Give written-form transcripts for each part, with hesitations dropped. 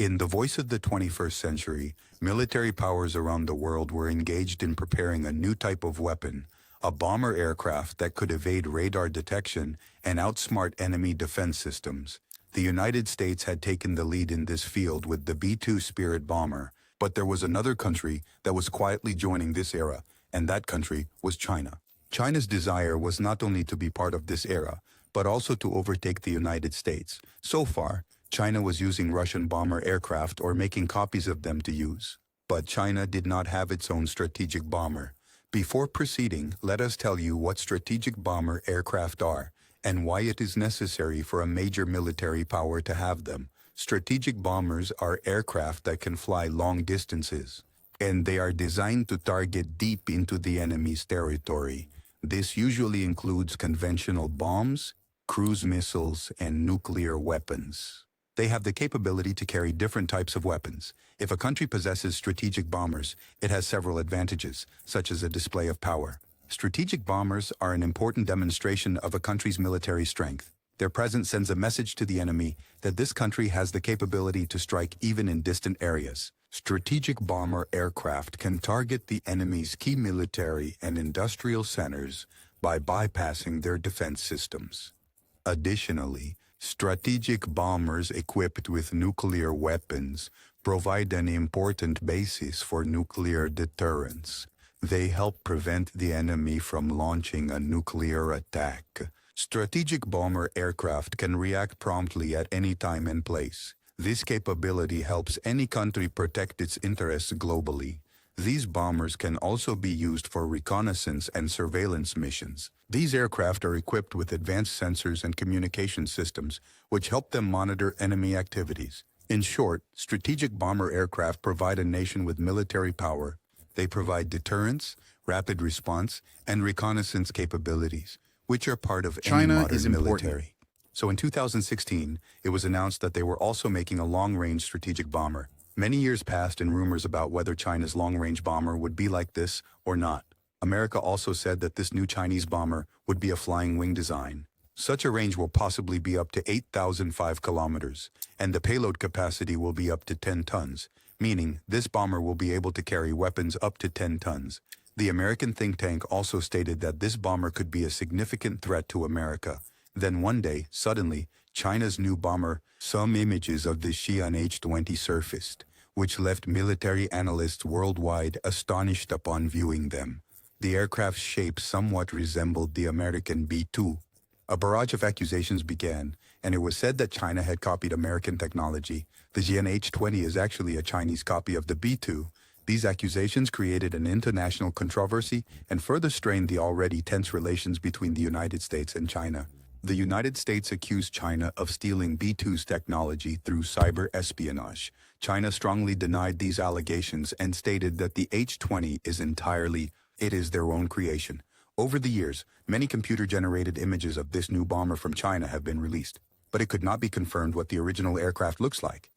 In the voice of the 21st century, military powers around the world were engaged in preparing a new type of weapon, a bomber aircraft that could evade radar detection and outsmart enemy defense systems. The United States had taken the lead in this field with the B-2 Spirit bomber, but there was another country that was quietly joining this era, and that country was China. China's desire was not only to be part of this era, but also to overtake the United States. So far, China was using Russian bomber aircraft or making copies of them to use. But China did not have its own strategic bomber. Before proceeding, let us tell you what strategic bomber aircraft are and why it is necessary for a major military power to have them. Strategic bombers are aircraft that can fly long distances, and they are designed to target deep into the enemy's territory. This usually includes conventional bombs, cruise missiles, and nuclear weapons. They have the capability to carry different types of weapons. If a country possesses strategic bombers, it has several advantages, such as a display of power. Strategic bombers are an important demonstration of a country's military strength. Their presence sends a message to the enemy that this country has the capability to strike even in distant areas. Strategic bomber aircraft can target the enemy's key military and industrial centers by bypassing their defense systems. Additionally, strategic bombers equipped with nuclear weapons provide an important basis for nuclear deterrence. They help prevent the enemy from launching a nuclear attack. Strategic bomber aircraft can react promptly at any time and place. This capability helps any country protect its interests globally. These bombers can also be used for reconnaissance and surveillance missions. These aircraft are equipped with advanced sensors and communication systems, which help them monitor enemy activities. In short, strategic bomber aircraft provide a nation with military power. They provide deterrence, rapid response, and reconnaissance capabilities, which are part of any modern military. So in 2016, it was announced that they were also making a long-range strategic bomber. Many years passed and rumors about whether China's long-range bomber would be like this or not. America also said that this new Chinese bomber would be a flying wing design. Such a range will possibly be up to 8,005 kilometers, and the payload capacity will be up to 10 tons, meaning this bomber will be able to carry weapons up to 10 tons. The American think tank also stated that this bomber could be a significant threat to America. Then one day, suddenly, China's new bomber, some images of the Xi'an H-20 surfaced, which left military analysts worldwide astonished upon viewing them. The aircraft's shape somewhat resembled the American B-2. A barrage of accusations began, and it was said that China had copied American technology. The Xi'an H-20 is actually a Chinese copy of the B-2. These accusations created an international controversy and further strained the already tense relations between the United States and China. The United States accused China of stealing B-2's technology through cyber espionage. China strongly denied these allegations and stated that the H-20 is their own creation. Over the years, many computer-generated images of this new bomber from China have been released, but it could not be confirmed what the original aircraft looks like.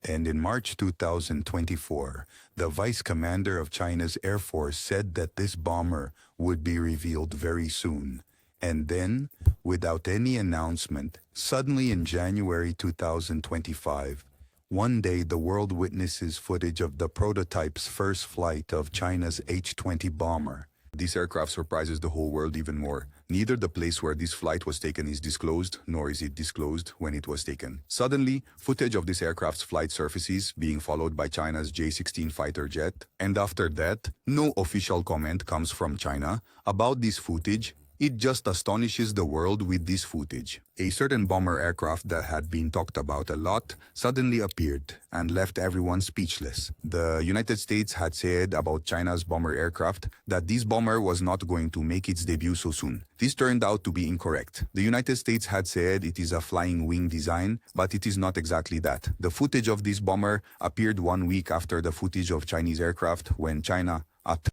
And in March 2024, the Vice Commander of China's Air Force said that this bomber would be revealed very soon. And then, without any announcement, suddenly in January 2025, one day the world witnesses footage of the prototype's first flight of China's H-20 bomber. This aircraft surprises the whole world even more. Neither the place where this flight was taken is disclosed, nor is it disclosed when it was taken. Suddenly, footage of this aircraft's flight surfaces, being followed by China's J-16 fighter jet. And after that, no official comment comes from China about this footage. It just astonishes the world with this footage. A certain bomber aircraft that had been talked about a lot suddenly appeared and left everyone speechless. The United States had said about China's bomber aircraft that this bomber was not going to make its debut so soon. This turned out to be incorrect. The United States had said it is a flying wing design, but it is not exactly that. The footage of this bomber appeared 1 week after the footage of Chinese aircraft when China,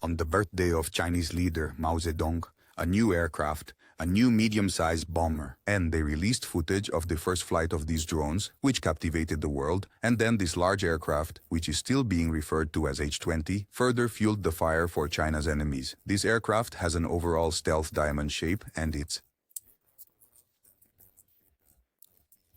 on the birthday of Chinese leader Mao Zedong, a new aircraft, a new medium-sized bomber. And they released footage of the first flight of these drones, which captivated the world, and then this large aircraft, which is still being referred to as H-20, further fueled the fire for China's enemies. This aircraft has an overall stealth diamond shape, and its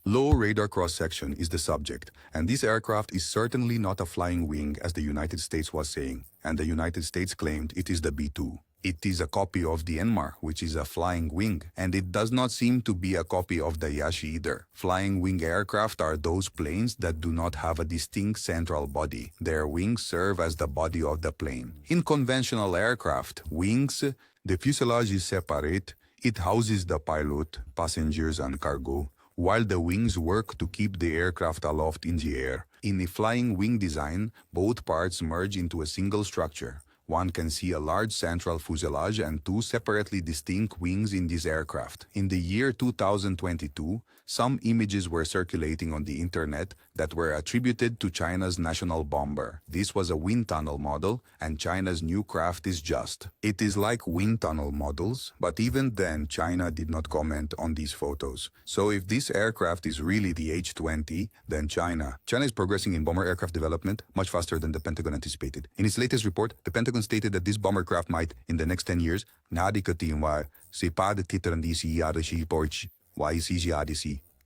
Low radar cross-section is the subject, and this aircraft is certainly not a flying wing as the United States was saying, and the United States claimed it is the B-2. It is a copy of the Enmar, which is a flying wing, and it does not seem to be a copy of the Yashi either. Flying wing aircraft are those planes that do not have a distinct central body. Their wings serve as the body of the plane. In conventional aircraft, wings, the fuselage is separate. It houses the pilot, passengers, and cargo, while the wings work to keep the aircraft aloft in the air. In a flying wing design, both parts merge into a single structure. One can see a large central fuselage and two separately distinct wings in this aircraft. In the year 2022, some images were circulating on the internet that were attributed to China's national bomber. This was a wind tunnel model, and China's new craft is just. It is like wind tunnel models, but even then China did not comment on these photos. So if this aircraft is really the H-20, then China is progressing in bomber aircraft development much faster than the Pentagon anticipated. In its latest report, the Pentagon stated that this bomber craft might, in the next 10 years,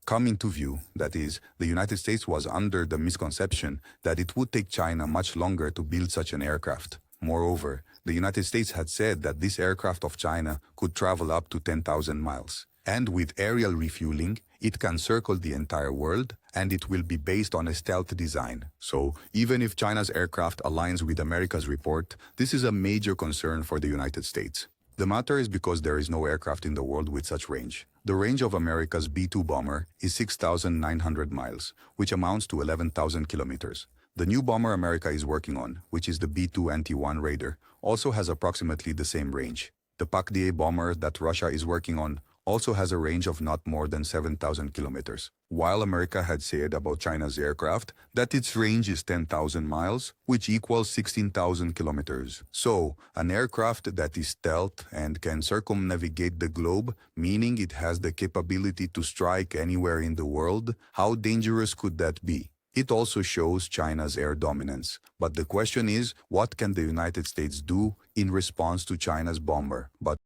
come into view. That is, the United States was under the misconception that it would take China much longer to build such an aircraft. Moreover, the United States had said that this aircraft of China could travel up to 10,000 miles. And with aerial refueling, it can circle the entire world, and it will be based on a stealth design. So, even if China's aircraft aligns with America's report, this is a major concern for the United States. The matter is because there is no aircraft in the world with such range. The range of America's B-2 bomber is 6,900 miles, which amounts to 11,000 kilometers. The new bomber America is working on, which is the B-2 Anti-1 Raider, also has approximately the same range. The PAC-DA bomber that Russia is working on also has a range of not more than 7,000 kilometers. While America had said about China's aircraft that its range is 10,000 miles, which equals 16,000 kilometers. So, an aircraft that is stealth and can circumnavigate the globe, meaning it has the capability to strike anywhere in the world, how dangerous could that be? It also shows China's air dominance. But the question is, what can the United States do in response to China's bomber? But